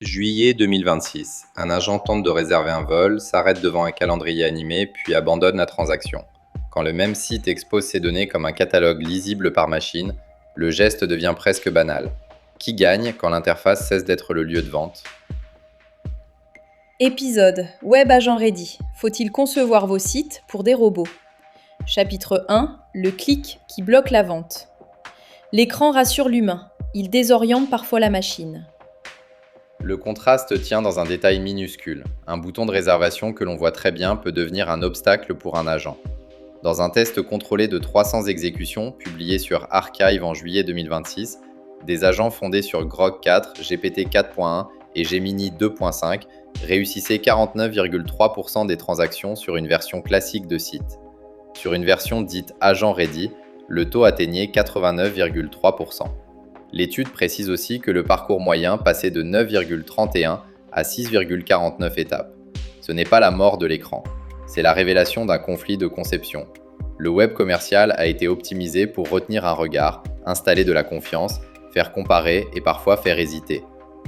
Juillet 2026. Un agent tente de réserver un vol, s'arrête devant un calendrier animé, puis abandonne la transaction. Quand le même site expose ses données comme un catalogue lisible par machine, le geste devient presque banal. Qui gagne quand l'interface cesse d'être le lieu de vente? Épisode Web Agent Ready. Faut-il concevoir vos sites pour des robots? Chapitre 1 Le clic qui bloque la vente. L'écran rassure l'humain. Il désoriente parfois la machine. Le contraste tient dans un détail minuscule. Un bouton de réservation que l'on voit très bien peut devenir un obstacle pour un agent. Dans un test contrôlé de 300 exécutions, publié sur Archive en juillet 2026, des agents fondés sur Grok 4, GPT 4.1 et Gemini 2.5 réussissaient 49,3% des transactions sur une version classique de site. Sur une version dite Agent Ready, le taux atteignait 89,3%. L'étude précise aussi que le parcours moyen passait de 9,31 à 6,49 étapes. Ce n'est pas la mort de l'écran, c'est la révélation d'un conflit de conception. Le web commercial a été optimisé pour retenir un regard, installer de la confiance, faire comparer et parfois faire hésiter.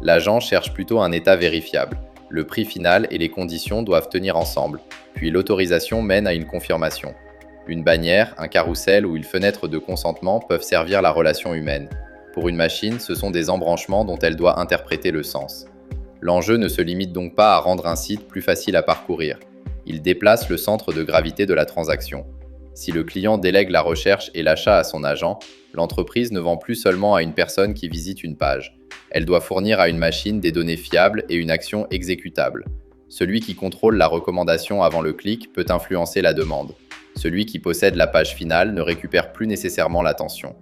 L'agent cherche plutôt un état vérifiable. Le prix final et les conditions doivent tenir ensemble, puis l'autorisation mène à une confirmation. Une bannière, un carrousel ou une fenêtre de consentement peuvent servir la relation humaine. Pour une machine, ce sont des embranchements dont elle doit interpréter le sens. L'enjeu ne se limite donc pas à rendre un site plus facile à parcourir. Il déplace le centre de gravité de la transaction. Si le client délègue la recherche et l'achat à son agent, l'entreprise ne vend plus seulement à une personne qui visite une page. Elle doit fournir à une machine des données fiables et une action exécutable. Celui qui contrôle la recommandation avant le clic peut influencer la demande. Celui qui possède la page finale ne récupère plus nécessairement l'attention.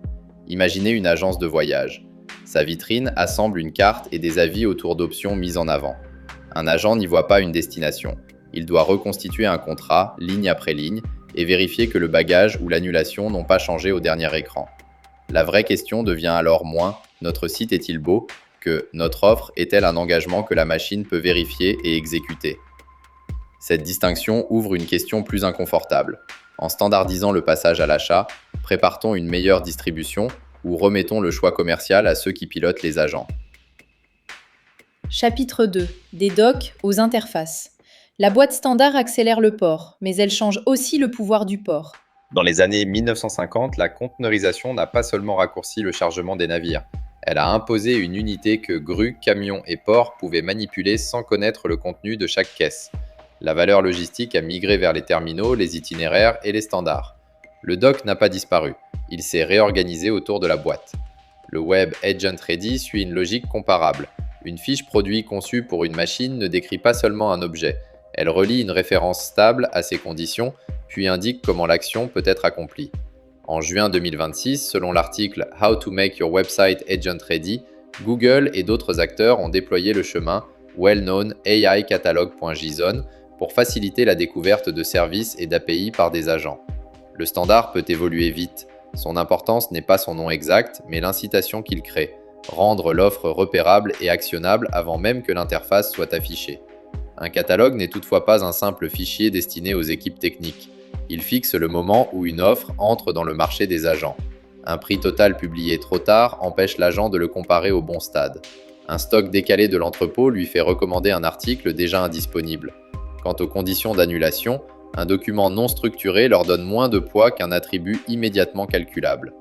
Imaginez une agence de voyage. Sa vitrine assemble une carte et des avis autour d'options mises en avant. Un agent n'y voit pas une destination. Il doit reconstituer un contrat, ligne après ligne, et vérifier que le bagage ou l'annulation n'ont pas changé au dernier écran. La vraie question devient alors moins « notre site est-il beau ?» que « notre offre est-elle un engagement que la machine peut vérifier et exécuter ?» Cette distinction ouvre une question plus inconfortable. En standardisant le passage à l'achat, prépare-t-on une meilleure distribution ou remettons le choix commercial à ceux qui pilotent les agents? Chapitre 2 Des docs aux interfaces. La boîte standard accélère le port, mais elle change aussi le pouvoir du port. Dans les années 1950, la conteneurisation n'a pas seulement raccourci le chargement des navires. Elle a imposé une unité que grues, camions et ports pouvaient manipuler sans connaître le contenu de chaque caisse. La valeur logistique a migré vers les terminaux, les itinéraires et les standards. Le doc n'a pas disparu, il s'est réorganisé autour de la boîte. Le Web Agent Ready suit une logique comparable. Une fiche produit conçue pour une machine ne décrit pas seulement un objet, elle relie une référence stable à ses conditions, puis indique comment l'action peut être accomplie. En juin 2026, selon l'article How to make your website agent ready, Google et d'autres acteurs ont déployé le chemin well-known AICatalog.json pour faciliter la découverte de services et d'API par des agents. Le standard peut évoluer vite. Son importance n'est pas son nom exact, mais l'incitation qu'il crée, rendre l'offre repérable et actionnable avant même que l'interface soit affichée. Un catalogue n'est toutefois pas un simple fichier destiné aux équipes techniques. Il fixe le moment où une offre entre dans le marché des agents. Un prix total publié trop tard empêche l'agent de le comparer au bon stade. Un stock décalé de l'entrepôt lui fait recommander un article déjà indisponible. Quant aux conditions d'annulation, un document non structuré leur donne moins de poids qu'un attribut immédiatement calculable.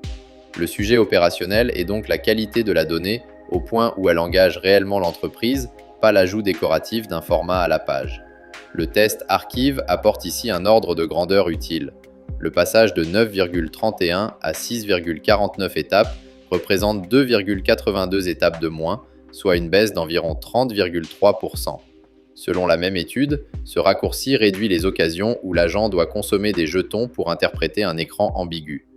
Le sujet opérationnel est donc la qualité de la donnée au point où elle engage réellement l'entreprise, pas l'ajout décoratif d'un format à la page. Le test Archive apporte ici un ordre de grandeur utile. Le passage de 9,31 à 6,49 étapes représente 2,82 étapes de moins, soit une baisse d'environ 30,3%. Selon la même étude, ce raccourci réduit les occasions où l'agent doit consommer des jetons pour interpréter un écran ambigu.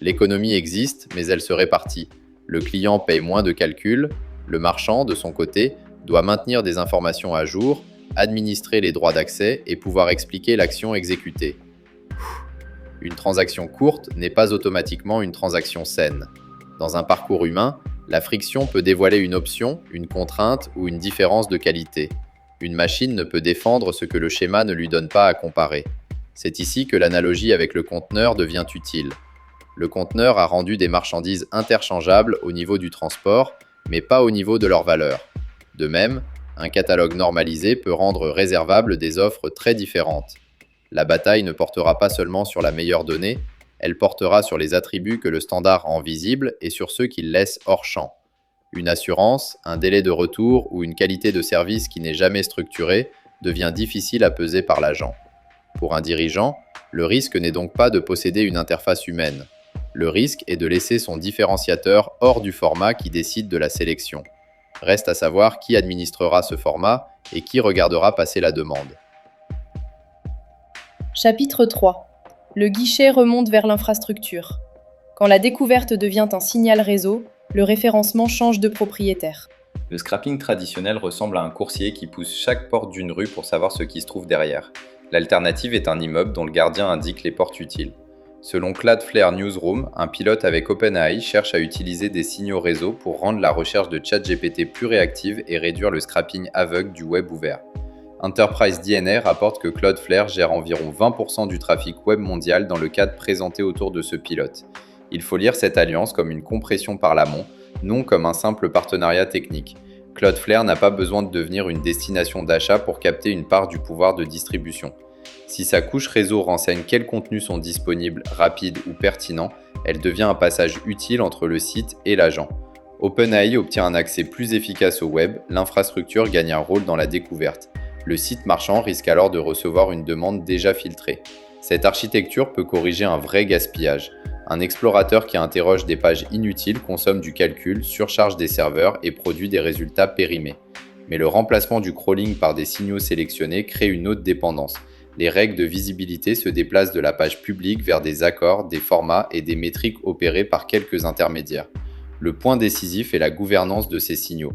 L'économie existe, mais elle se répartit. Le client paye moins de calculs, le marchand, de son côté, doit maintenir des informations à jour, administrer les droits d'accès et pouvoir expliquer l'action exécutée. Une transaction courte n'est pas automatiquement une transaction saine. Dans un parcours humain, la friction peut dévoiler une option, une contrainte ou une différence de qualité. Une machine ne peut défendre ce que le schéma ne lui donne pas à comparer. C'est ici que l'analogie avec le conteneur devient utile. Le conteneur a rendu des marchandises interchangeables au niveau du transport, mais pas au niveau de leur valeur. De même, un catalogue normalisé peut rendre réservables des offres très différentes. La bataille ne portera pas seulement sur la meilleure donnée, elle portera sur les attributs que le standard rend visibles et sur ceux qu'il laisse hors champ. Une assurance, un délai de retour ou une qualité de service qui n'est jamais structurée devient difficile à peser par l'agent. Pour un dirigeant, le risque n'est donc pas de posséder une interface humaine. Le risque est de laisser son différenciateur hors du format qui décide de la sélection. Reste à savoir qui administrera ce format et qui regardera passer la demande. Chapitre 3. Le guichet remonte vers l'infrastructure. Quand la découverte devient un signal réseau, le référencement change de propriétaire. Le scrapping traditionnel ressemble à un coursier qui pousse chaque porte d'une rue pour savoir ce qui se trouve derrière. L'alternative est un immeuble dont le gardien indique les portes utiles. Selon Cloudflare Newsroom, un pilote avec OpenAI cherche à utiliser des signaux réseau pour rendre la recherche de ChatGPT plus réactive et réduire le scrapping aveugle du web ouvert. Enterprise DNA rapporte que Cloudflare gère environ 20% du trafic web mondial dans le cadre présenté autour de ce pilote. Il faut lire cette alliance comme une compression par l'amont, non comme un simple partenariat technique. Cloudflare n'a pas besoin de devenir une destination d'achat pour capter une part du pouvoir de distribution. Si sa couche réseau renseigne quels contenus sont disponibles, rapides ou pertinents, elle devient un passage utile entre le site et l'agent. OpenAI obtient un accès plus efficace au web, l'infrastructure gagne un rôle dans la découverte. Le site marchand risque alors de recevoir une demande déjà filtrée. Cette architecture peut corriger un vrai gaspillage. Un explorateur qui interroge des pages inutiles consomme du calcul, surcharge des serveurs et produit des résultats périmés. Mais le remplacement du crawling par des signaux sélectionnés crée une autre dépendance. Les règles de visibilité se déplacent de la page publique vers des accords, des formats et des métriques opérées par quelques intermédiaires. Le point décisif est la gouvernance de ces signaux.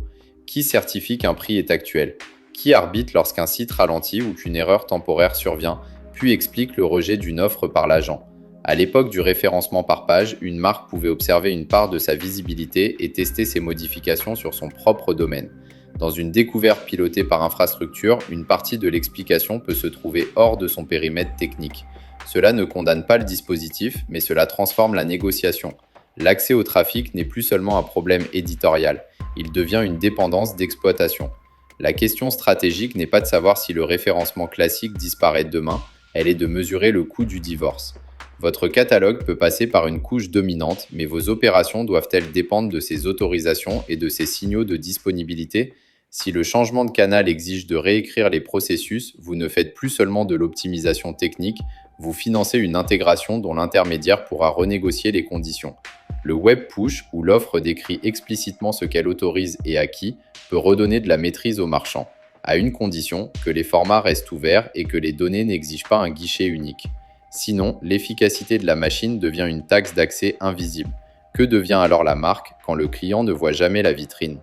Qui certifie qu'un prix est actuel ? Qui arbitre lorsqu'un site ralentit ou qu'une erreur temporaire survient, puis explique le rejet d'une offre par l'agent ? À l'époque du référencement par page, une marque pouvait observer une part de sa visibilité et tester ses modifications sur son propre domaine. Dans une découverte pilotée par infrastructure, une partie de l'explication peut se trouver hors de son périmètre technique. Cela ne condamne pas le dispositif, mais cela transforme la négociation. L'accès au trafic n'est plus seulement un problème éditorial, il devient une dépendance d'exploitation. La question stratégique n'est pas de savoir si le référencement classique disparaît demain, elle est de mesurer le coût du divorce. Votre catalogue peut passer par une couche dominante, mais vos opérations doivent-elles dépendre de ces autorisations et de ces signaux de disponibilité ? Si le changement de canal exige de réécrire les processus, vous ne faites plus seulement de l'optimisation technique, vous financez une intégration dont l'intermédiaire pourra renégocier les conditions. Le web push, où l'offre décrit explicitement ce qu'elle autorise et à qui, peut redonner de la maîtrise aux marchands, à une condition, que les formats restent ouverts et que les données n'exigent pas un guichet unique. Sinon, l'efficacité de la machine devient une taxe d'accès invisible. Que devient alors la marque quand le client ne voit jamais la vitrine ?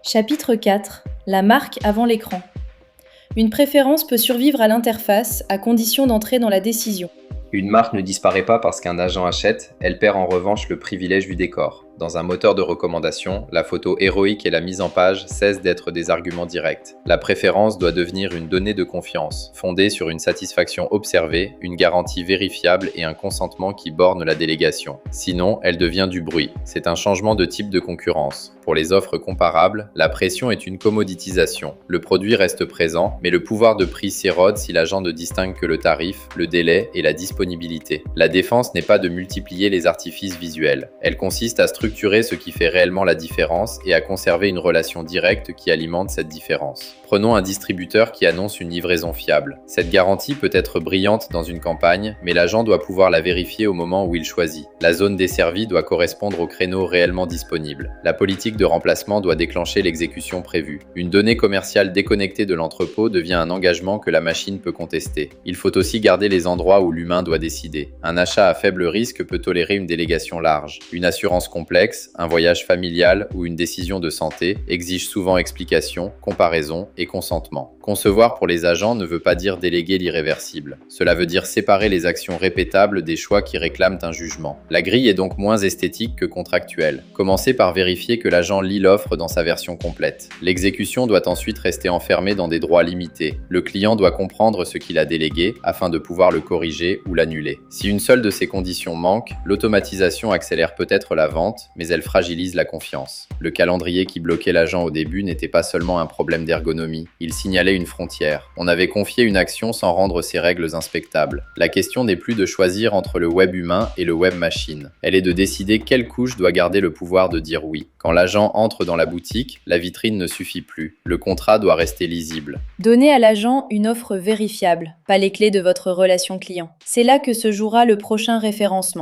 Chapitre 4. La marque avant l'écran. Une préférence peut survivre à l'interface à condition d'entrer dans la décision. Une marque ne disparaît pas parce qu'un agent achète, elle perd en revanche le privilège du décor. Dans un moteur de recommandation, la photo héroïque et la mise en page cessent d'être des arguments directs. La préférence doit devenir une donnée de confiance, fondée sur une satisfaction observée, une garantie vérifiable et un consentement qui borne la délégation. Sinon, elle devient du bruit. C'est un changement de type de concurrence. Pour les offres comparables, la pression est une commoditisation. Le produit reste présent, mais le pouvoir de prix s'érode si l'agent ne distingue que le tarif, le délai et la disponibilité. La défense n'est pas de multiplier les artifices visuels. Elle consiste à structurer ce qui fait réellement la différence et à conserver une relation directe qui alimente cette différence. Prenons un distributeur qui annonce une livraison fiable. Cette garantie peut être brillante dans une campagne, mais l'agent doit pouvoir la vérifier au moment où il choisit. La zone desservie doit correspondre au créneau réellement disponible. La politique de remplacement doit déclencher l'exécution prévue. Une donnée commerciale déconnectée de l'entrepôt devient un engagement que la machine peut contester. Il faut aussi garder les endroits où l'humain doit décider. Un achat à faible risque peut tolérer une délégation large. Une assurance complexe, un voyage familial ou une décision de santé exigent souvent explication, comparaison et consentement. Concevoir pour les agents ne veut pas dire déléguer l'irréversible. Cela veut dire séparer les actions répétables des choix qui réclament un jugement. La grille est donc moins esthétique que contractuelle. Commencez par vérifier que l'agent lit l'offre dans sa version complète. L'exécution doit ensuite rester enfermée dans des droits limités. Le client doit comprendre ce qu'il a délégué afin de pouvoir le corriger ou l'annuler. Si une seule de ces conditions manque, l'automatisation accélère peut-être la vente, mais elle fragilise la confiance. Le calendrier qui bloquait l'agent au début n'était pas seulement un problème d'ergonomie, il signalait une frontière. On avait confié une action sans rendre ses règles inspectables. La question n'est plus de choisir entre le web humain et le web machine. Elle est de décider quelle couche doit garder le pouvoir de dire oui. Quand l'agent entre dans la boutique, la vitrine ne suffit plus. Le contrat doit rester lisible. Donnez à l'agent une offre vérifiable, pas les clés de votre relation client. C'est là que se jouera le prochain référencement.